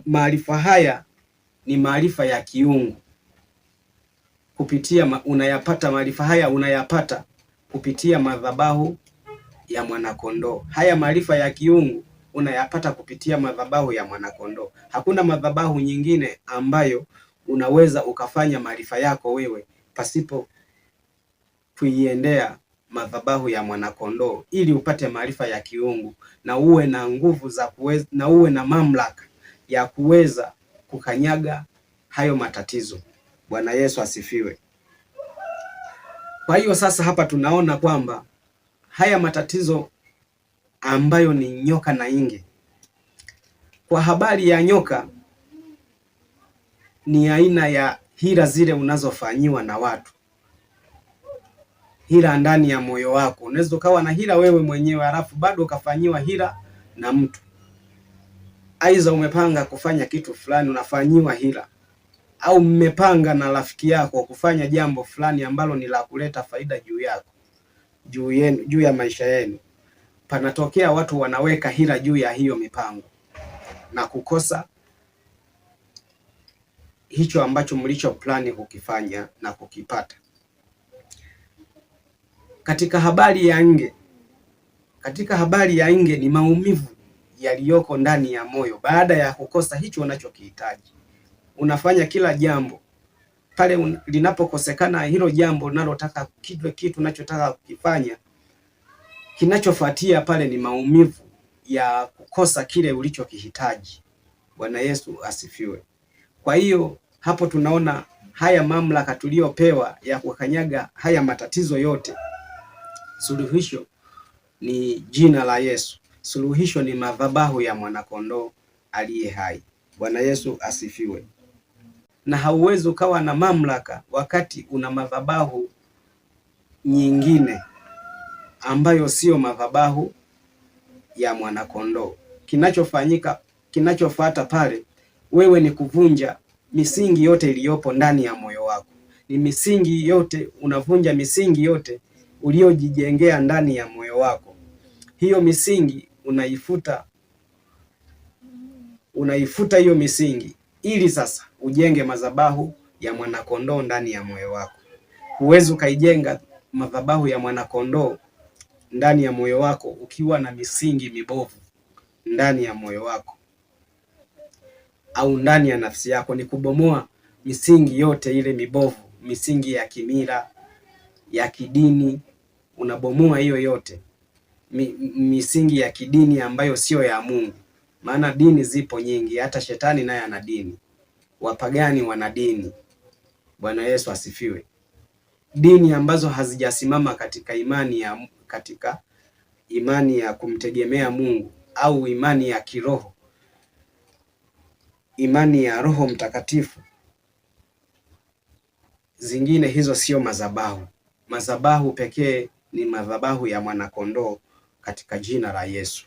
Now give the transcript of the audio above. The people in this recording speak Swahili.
maarifa haya ni maarifa ya kiungu kupitia unayapata maarifa haya unayapata kupitia madhabahu ya mwanakondoo. Haya maarifa ya kiungu unayapata kupitia madhabahu ya mwanakondoo. Hakuna madhabahu nyingine ambayo unaweza ukafanya maarifa yako wewe pasipo kuiendea madhabahu ya mwanakondoo, ili upate maarifa ya kiungu na uwe na nguvu za kuweza, na uwe na mamlaka ya kuweza kukanyaga hayo matatizo. Bwana Yesu asifiwe. Kwa hiyo sasa hapa tunaona kwamba haya matatizo ambayo ni nyoka na inge. Kwa habari ya nyoka, ni aina ya hila zile unazofanyiwa na watu, hila ndani ya moyo wako. Unaweza ukawa na hila wewe mwenyewe halafu bado ukafanyiwa hila na mtu. Aidha umepanga kufanya kitu fulani unafanyiwa hila, au mmepanga na rafiki yako kufanya jambo fulani ambalo ni la kuleta faida juu yako, juu ya maisha yenu. Panatokea watu wanaweka hila juu ya hiyo mipango na kukosa hicho ambacho mlicho plani kukifanya na kukipata. Katika habari ya nge, ni maumivu yaliyoko ndani ya moyo baada ya kukosa hicho unachokihitaji. Unafanya kila jambo, pale linapokosekana hilo jambo unalotaka, kitu unachotaka kukifanya, kinachofuatia pale ni maumivu ya kukosa kile ulichokihitaji. Bwana Yesu asifiwe. Kwa hiyo hapo tunaona haya mamlaka tuliyopewa ya kukanyaga haya matatizo yote, suluhisho ni jina la Yesu. Suluhisho ni madhabahu ya mwanakondoo aliye hai. Bwana Yesu asifiwe. Na hauwezi ukawa na mamlaka wakati una madhabahu nyingine ambayo sio madhabahu ya mwanakondoo. Kinachofuata pale wewe ni kuvunja misingi yote iliyopo ndani ya moyo wako. Ni misingi yote, unavunja misingi yote uliojijengea ndani ya moyo wako. Hiyo misingi unaifuta hiyo misingi, ili sasa ujenge madhabahu ya mwanakondoo ndani ya moyo wako. Huwezi ukaijenga madhabahu ya mwanakondoo ndani ya moyo wako ukiwa na misingi mibovu ndani ya moyo wako au ndani ya nafsi yako. Ni kubomoa misingi yote ile mibovu, misingi ya kimila, ya kidini, unabomoa hiyo yote. Misingi ya kidini ambayo sio ya Mungu. Maana dini zipo nyingi, hata shetani naye ana dini. Wapagani wana dini. Bwana Yesu asifiwe. Dini ambazo hazijasimama katika imani ya kumtegemea Mungu au imani ya kiroho, imani ya Roho Mtakatifu. Zingine hizo sio madhabahu. Madhabahu pekee ni madhabahu ya mwanakondoo katika jina la Yesu.